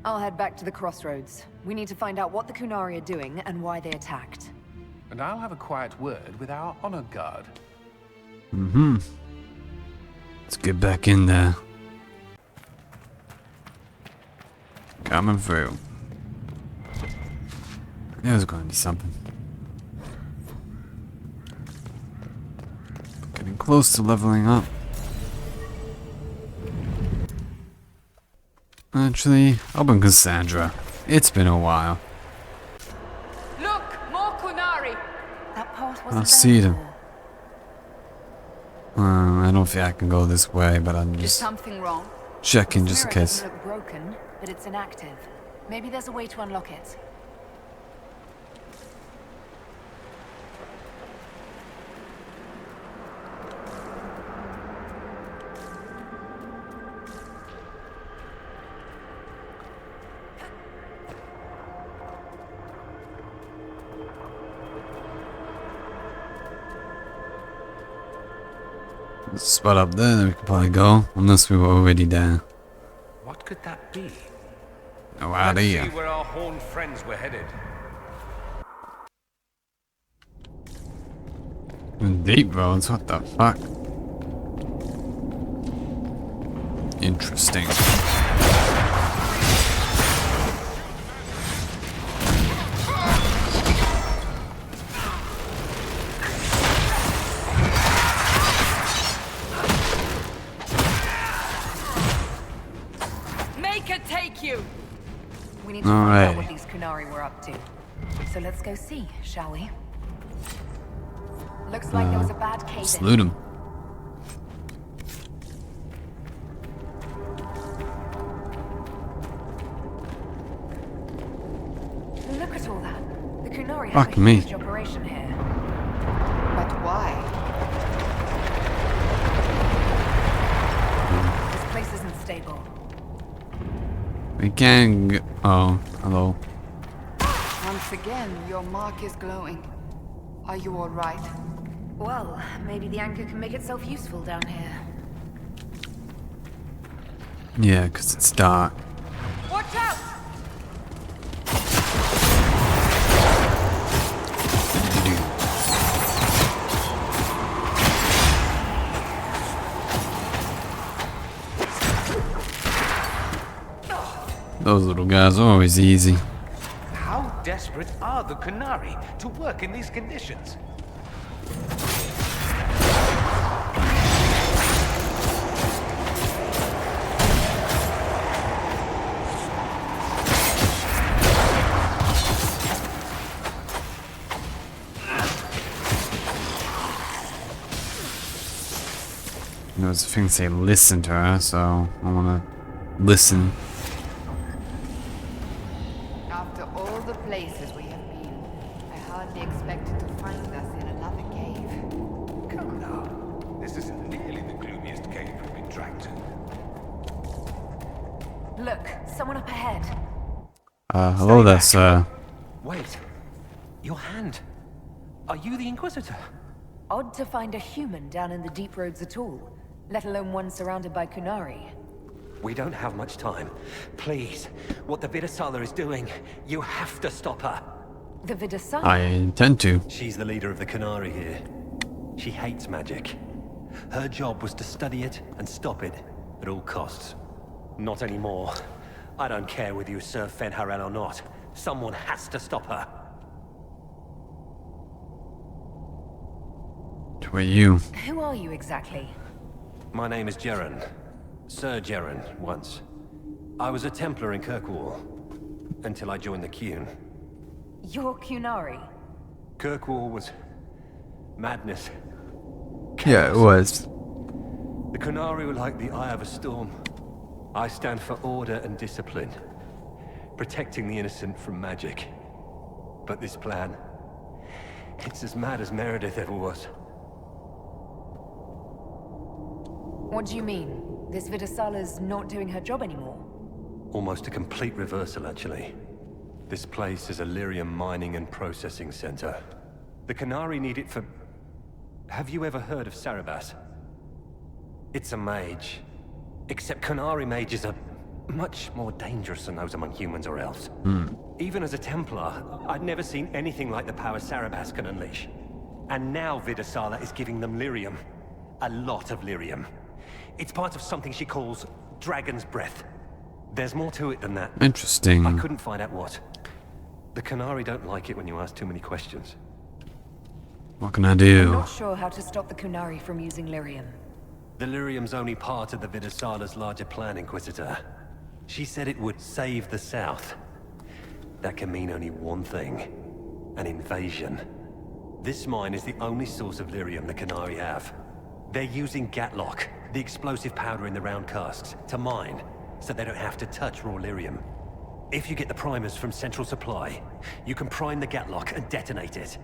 Speaker 5: I'll head back to the crossroads. We need to find out what the Kunari are doing and why they attacked.
Speaker 2: And I'll have a quiet word with our honor guard.
Speaker 1: Mm-hmm. Let's get back in there. Coming through. There's going to be something. Getting close to leveling up. Actually, open Cassandra. It's been a while.
Speaker 14: Look, more Kunari!
Speaker 5: That path
Speaker 1: I
Speaker 5: wasn't
Speaker 1: see
Speaker 5: there
Speaker 1: them.
Speaker 5: before.
Speaker 1: I don't think I can go this way, but I'm
Speaker 10: Is
Speaker 1: just
Speaker 10: something wrong?
Speaker 1: checking just in
Speaker 5: Mirror
Speaker 1: case.
Speaker 5: doesn't look broken, but it's inactive. Maybe there's a way to unlock it.
Speaker 1: Spot up there, then we could probably go, unless we were already there.
Speaker 9: What could that be?
Speaker 1: No
Speaker 9: Let's
Speaker 1: idea.
Speaker 9: see where our horned friends were headed.
Speaker 1: Deep roads, what the fuck? Interesting.
Speaker 5: Make it take you! We need to find out what these Kunari were up to. So let's go see, shall we? Looks like there was a bad cave.
Speaker 1: Just loot him.
Speaker 5: Look at all that. The Kunari
Speaker 1: Fuck
Speaker 5: have a
Speaker 1: me.
Speaker 5: huge operation here.
Speaker 10: But why?
Speaker 5: This place isn't stable.
Speaker 1: We can g oh, hello.
Speaker 10: Once again, your mark is glowing. Are you all right?
Speaker 5: Well, maybe the anchor can make itself useful down here.
Speaker 1: Yeah, because it's dark.
Speaker 5: Watch out!
Speaker 1: Those little guys are always easy.
Speaker 9: How desperate are the Kunari to work in these conditions?
Speaker 1: You know, it's a thing to say listen to her, so I want to listen.
Speaker 10: After all the places we have been, I hardly expected to find us in another cave.
Speaker 9: Come now. This isn't nearly the gloomiest cave we've been dragged to.
Speaker 5: Look, someone up ahead.
Speaker 1: Hello there, sir.
Speaker 16: Wait. Your hand. Are you the Inquisitor?
Speaker 5: Odd to find a human down in the deep roads at all, let alone one surrounded by Kunari.
Speaker 16: We don't have much time. Please, what the Vidasala is doing, you have to stop her.
Speaker 5: The Vidasala?
Speaker 1: I intend to.
Speaker 16: She's the leader of the Kunari here. She hates magic. Her job was to study it and stop it at all costs. Not anymore. I don't care whether you serve Fenharel or not. Someone has to stop her.
Speaker 1: Who are you?
Speaker 5: Who are you exactly?
Speaker 16: My name is Jeren. Sir Jeren, once. I was a Templar in Kirkwall, until I joined the Qun.
Speaker 5: You're Kunari?
Speaker 16: Kirkwall was... madness.
Speaker 1: Yeah, it was.
Speaker 16: The Kunari were like the eye of a storm. I stand for order and discipline, protecting the innocent from magic. But this plan, it's as mad as Meredith ever was.
Speaker 5: What do you mean? This Vidasala's not doing her job anymore?
Speaker 16: Almost a complete reversal, actually. This place is a lyrium mining and processing center. The Kunari need it for... Have you ever heard of Sarabas? It's a mage. Except Kunari mages are much more dangerous than those among humans or elves. Even as a Templar, I'd never seen anything like the power Sarabas can unleash. And now Vidasala is giving them lyrium. A lot of lyrium. It's part of something she calls Dragon's Breath. There's more to it than that.
Speaker 1: Interesting.
Speaker 16: I couldn't find out what. The Kunari don't like it when you ask too many questions.
Speaker 1: What can I do?
Speaker 5: I'm not sure how to stop the Kunari from using lyrium.
Speaker 16: The lyrium's only part of the Vidasala's larger plan, Inquisitor. She said it would save the South. That can mean only one thing. An invasion. This mine is the only source of lyrium the Kunari have. They're using Gatlock, the explosive powder in the round casks, to mine, so they don't have to touch raw lyrium. If you get the primers from Central Supply, you can prime the gatlock and detonate it.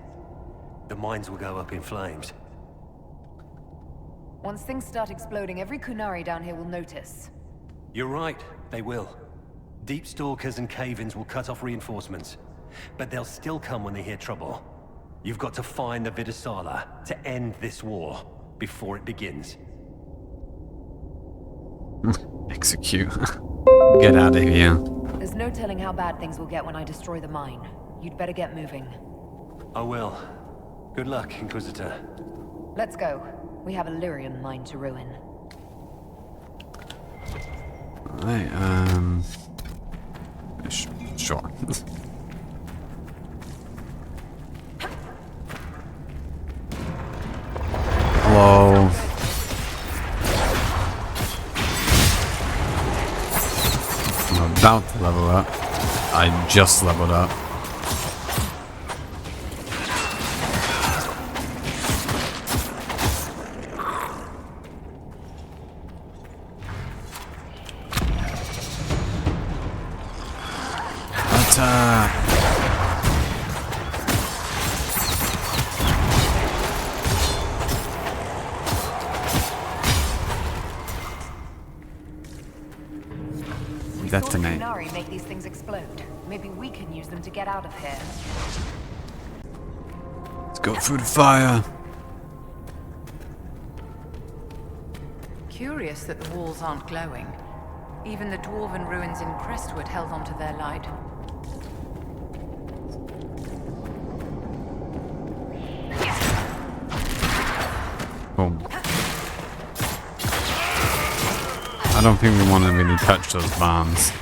Speaker 16: The mines will go up in flames.
Speaker 5: Once things start exploding, every Kunari down here will notice.
Speaker 16: You're right, they will. Deep stalkers and cave-ins will cut off reinforcements, but they'll still come when they hear trouble. You've got to find the Vidasala to end this war before it begins.
Speaker 1: Execute. Get out of here.
Speaker 5: There's no telling how bad things will get when I destroy the mine. You'd better get moving.
Speaker 16: I will. Good luck, Inquisitor.
Speaker 5: Let's go. We have a Lyrian mine to ruin.
Speaker 1: Alright, sure. Hello. I'm about to level up. I just leveled up. Attack! Detonate.
Speaker 5: Kunari make these things explode. Maybe we can use them to get out of here.
Speaker 1: Let's go through the fire.
Speaker 14: Curious that the walls aren't glowing. Even the dwarven ruins in Crestwood held onto their light.
Speaker 1: Boom. I don't think we want to really touch those bombs.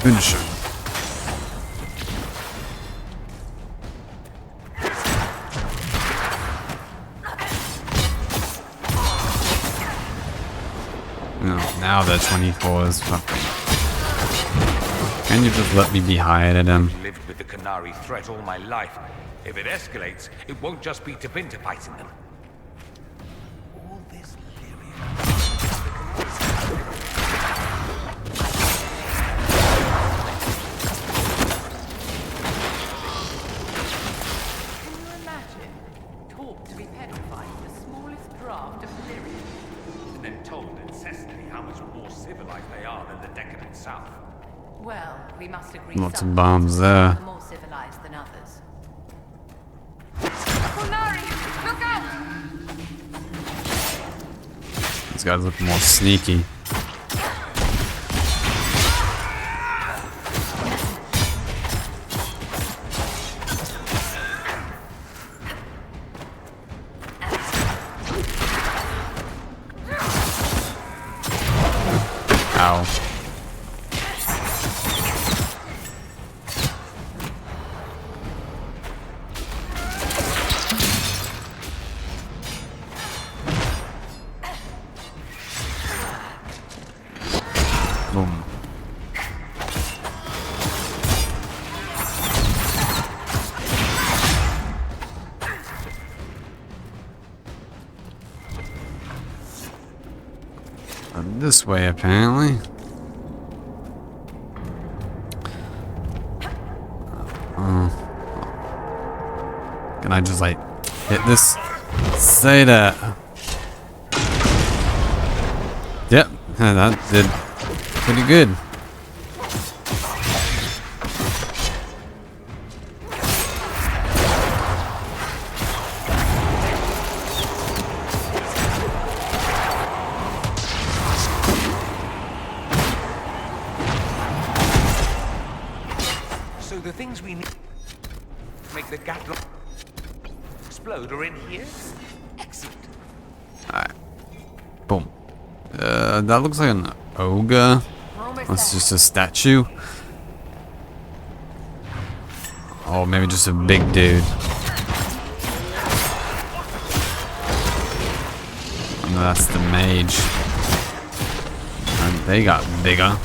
Speaker 1: Finish him. No, now the 24s. Can you just let me be higher than him?
Speaker 9: I've lived with the Kunari threat all my life. If it escalates, it won't just be Tabinta fighting them. All this
Speaker 14: Can you imagine? Taught to be petrified in the smallest draft of Lyrium.
Speaker 9: And then told incessantly how much more civilized they are than the decadent South.
Speaker 14: Well, we must agree
Speaker 1: Lots
Speaker 14: some
Speaker 1: of bombs there.
Speaker 14: are more civilized than others.
Speaker 13: Kunari, look out!
Speaker 1: These guys look more sneaky. Ow. Boom. This way, apparently. Can I just, like, hit this? Say that. Yep, that did pretty good.
Speaker 9: So the things we need to make the gatlock explode are in here? Excellent.
Speaker 1: Alright. Boom. That looks like an ogre. That's just a statue. Oh, maybe just a big dude. No, that's the mage. And they got bigger.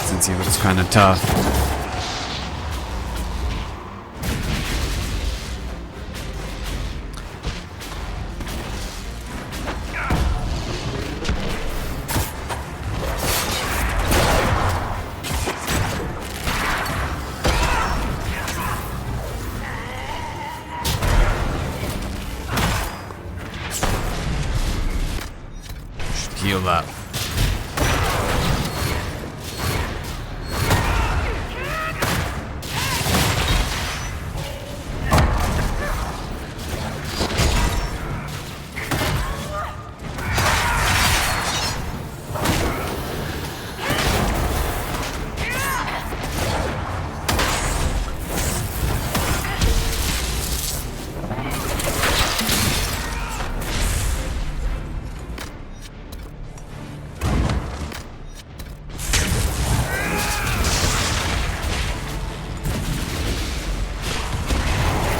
Speaker 1: Since he looks kind of tough. Should heal up.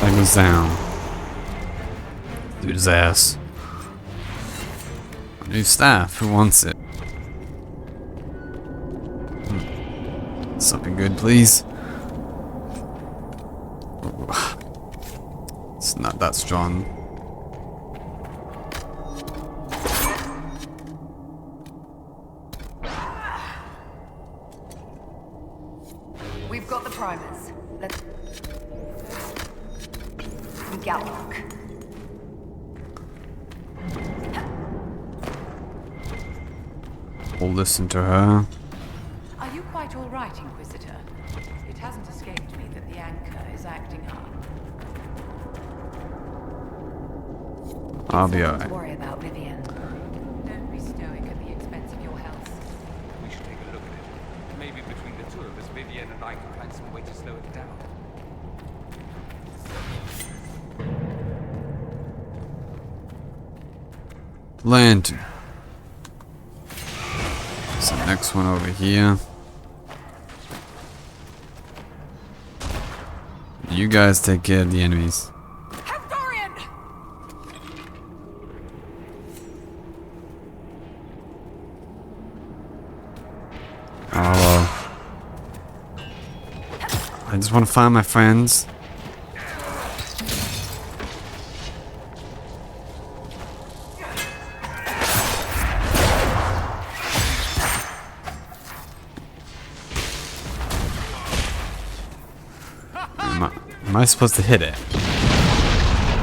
Speaker 1: That goes down. Dude his ass. A new staff, who wants it? Something good, please. It's not that strong.
Speaker 5: We've got the primers. Let's... Gallock.
Speaker 1: We'll listen to her.
Speaker 14: Are you quite all right, Inquisitor? It hasn't escaped me that the anchor is acting up.
Speaker 1: I'll be alright.
Speaker 5: Don't worry about Vivian.
Speaker 14: Don't be stoic at the expense of your health.
Speaker 9: We should take a look at it. Maybe between the two of us, Vivian and I can find some way to slow it down.
Speaker 1: Lantern. So next one over here. You guys take care of the enemies. Oh, I just want to find my friends. Am I supposed to hit it?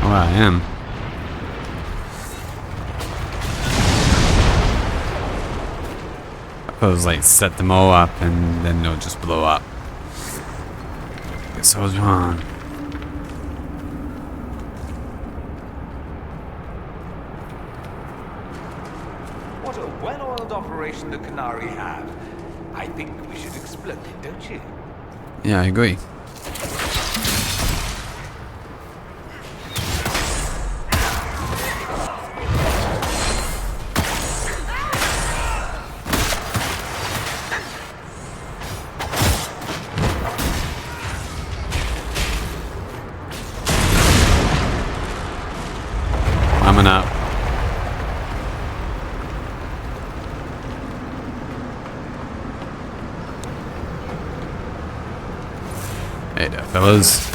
Speaker 1: Oh, I am. I suppose like set them all up and then they'll just blow up. Guess I was wrong.
Speaker 9: What a well-oiled operation the Canary have. I think we should explode it, don't you?
Speaker 1: Yeah, I agree. Coming up. Hey there, fellas.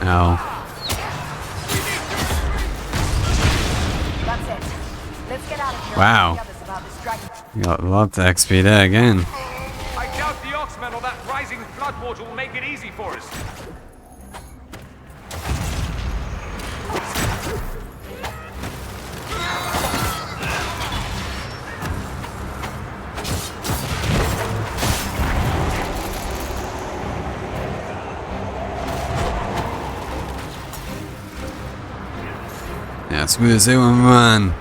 Speaker 1: Ow.
Speaker 5: That's it. Let's get out of here.
Speaker 1: Wow. You got lots of XP there again.
Speaker 9: I doubt the Oxmen or that rising floodwater will make it easy for us.
Speaker 1: Ja, jetzt will ich sehen, Mann.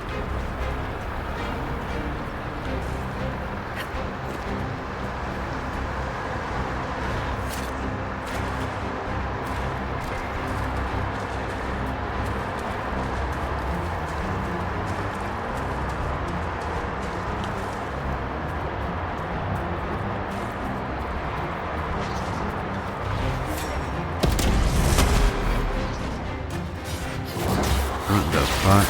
Speaker 1: What the fuck?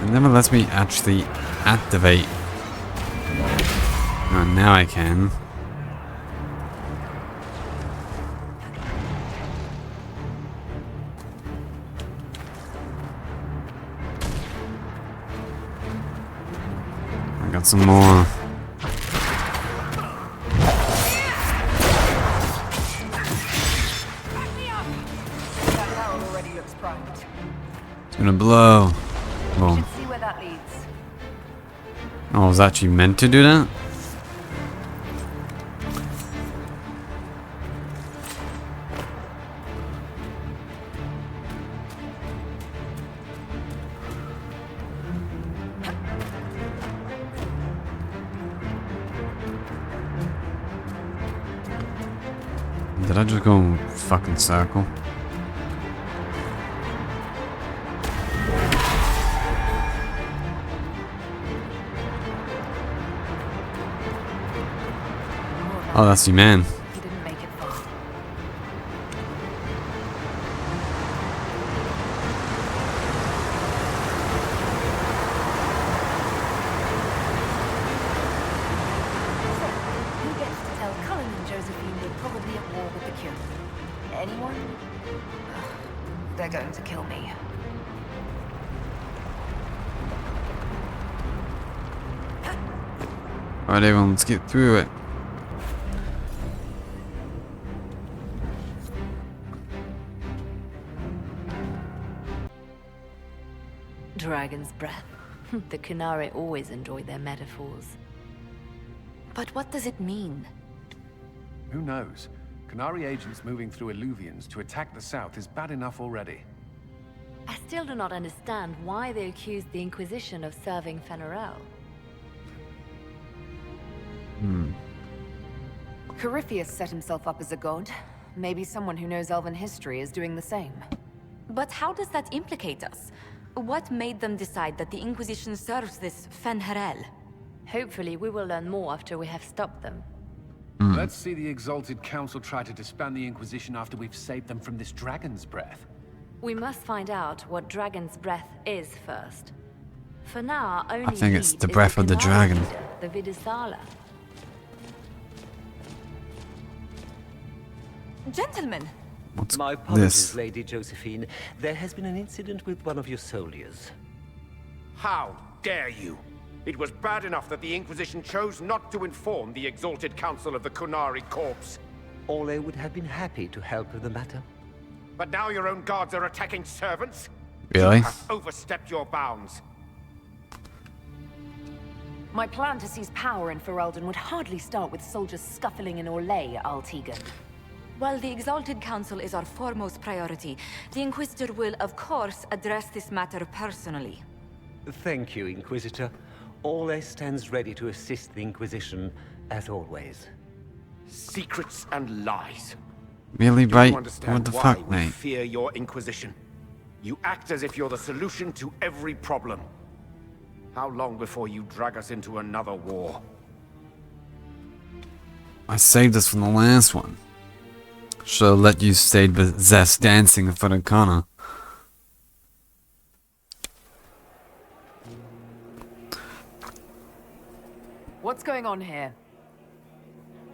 Speaker 1: It never lets me actually activate. Oh, now I can. I got some more. It's gonna blow. Boom.
Speaker 5: See where that leads.
Speaker 1: Oh, I was actually meant to do that? Did I just go in a fucking circle? Oh, that's you, man.
Speaker 5: He didn't make it far. So, who gets to tell Cullen and Josephine we're probably at war with the Cure? Anyone? Ugh, they're going to kill me.
Speaker 1: Alright, everyone, let's get through it.
Speaker 15: Dragon's breath. The Kunari always enjoy their metaphors.
Speaker 3: But what does it mean?
Speaker 2: Who knows? Canary agents moving through Illuvians to attack the south is bad enough already.
Speaker 15: I still do not understand why they accused the Inquisition of serving Fenarel.
Speaker 5: Corypheus set himself up as a god. Maybe someone who knows Elven history is doing the same.
Speaker 3: But how does that implicate us? What made them decide that the Inquisition serves this Fenharel?
Speaker 15: Hopefully we will learn more after we have stopped them.
Speaker 2: Let's see the Exalted Council try to disband the Inquisition after we've saved them from this dragon's breath.
Speaker 15: We must find out what Dragon's breath is first. For now, our only
Speaker 1: I think it's
Speaker 15: lead
Speaker 1: the
Speaker 15: is
Speaker 1: breath of the
Speaker 15: Kunari
Speaker 1: dragon.
Speaker 15: leader, the Vidisala.
Speaker 3: Gentlemen!
Speaker 1: What's
Speaker 8: My apologies,
Speaker 1: this?
Speaker 8: Lady Josephine. There has been an incident with one of your soldiers.
Speaker 11: How dare you? It was bad enough that the Inquisition chose not to inform the Exalted Council of the Kunari Corps.
Speaker 8: Ole would have been happy to help with the matter.
Speaker 11: But now your own guards are attacking servants?
Speaker 1: Really?
Speaker 11: You have overstepped your bounds.
Speaker 5: My plan to seize power in Ferelden would hardly start with soldiers scuffling in Orlais, Altegan.
Speaker 3: While the Exalted Council is our foremost priority, the Inquisitor will, of course, address this matter personally.
Speaker 8: Thank you, Inquisitor. Ole stands ready to assist the Inquisition, as always.
Speaker 11: Secrets and lies.
Speaker 1: Really,
Speaker 11: Do
Speaker 1: right?
Speaker 11: you understand
Speaker 1: What the
Speaker 11: why
Speaker 1: fuck,
Speaker 11: we
Speaker 1: mate?
Speaker 11: fear your Inquisition? You act as if you're the solution to every problem. How long before you drag us into another war?
Speaker 1: I saved this from the last one. Should've let you stay with Zest dancing in front of Connor.
Speaker 5: What's going on here?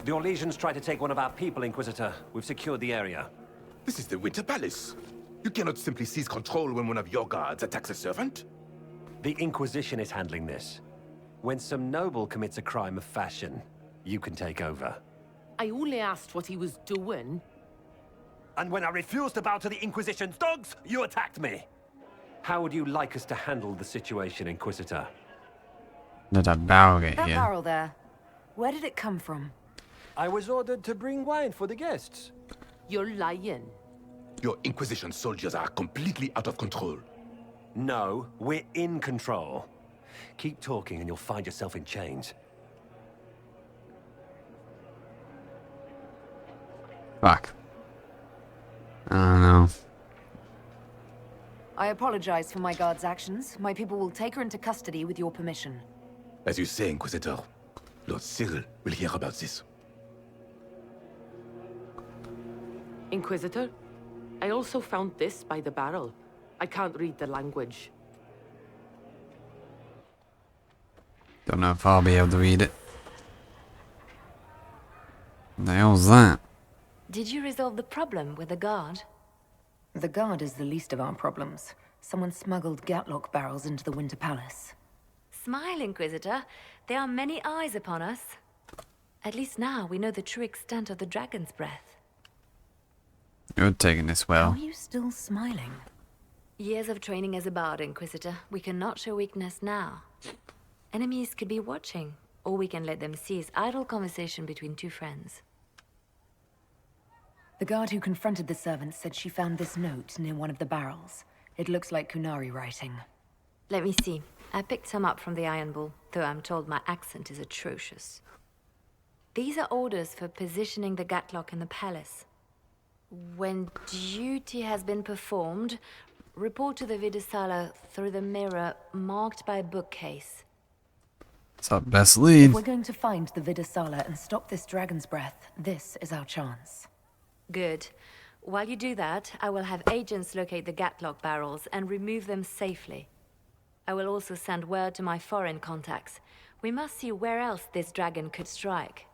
Speaker 16: The Orlesians tried to take one of our people, Inquisitor. We've secured the area.
Speaker 12: This is the Winter Palace. You cannot simply seize control when one of your guards attacks a servant.
Speaker 16: The Inquisition is handling this. When some noble commits a crime of fashion, you can take over.
Speaker 17: I only asked what he was doing.
Speaker 16: And when I refused to bow to the Inquisition's dogs, you attacked me. How would you like us to handle the situation, Inquisitor?
Speaker 1: Let that barrel get
Speaker 5: That
Speaker 1: here.
Speaker 5: barrel there. Where did it come from?
Speaker 16: I was ordered to bring wine for the guests.
Speaker 17: You're lying.
Speaker 18: Your Inquisition soldiers are completely out of control.
Speaker 16: No, we're in control. Keep talking and you'll find yourself in chains.
Speaker 1: Fuck. I don't know.
Speaker 5: I apologize for my guard's actions. My people will take her into custody with your permission.
Speaker 18: As you say, Inquisitor, Lord Cyril will hear about this.
Speaker 17: Inquisitor, I also found this by the barrel. I can't read the language.
Speaker 1: Don't know if I'll be able to read it. What the hell's that?
Speaker 15: Did you resolve the problem with the guard?
Speaker 5: The guard is the least of our problems. Someone smuggled Gatlock barrels into the Winter Palace.
Speaker 15: Smile, Inquisitor. There are many eyes upon us. At least now we know the true extent of the dragon's breath.
Speaker 1: You're taking this well.
Speaker 5: How are you still smiling?
Speaker 15: Years of training as a bard, Inquisitor. We cannot show weakness now. Enemies could be watching, or we can let them see as idle conversation between two friends.
Speaker 5: The guard who confronted the servant said she found this note near one of the barrels. It looks like Kunari writing.
Speaker 15: Let me see. I picked some up from the Iron Bull, though I'm told my accent is atrocious. These are orders for positioning the Gatlock in the palace. When duty has been performed, report to the Vidasala through the mirror marked by a bookcase.
Speaker 1: It's our best lead.
Speaker 5: If we're going to find the Vidasala and stop this dragon's breath, this is our chance.
Speaker 15: Good. While you do that, I will have agents locate the Gatlock barrels and remove them safely. I will also send word to my foreign contacts. We must see where else this dragon could strike.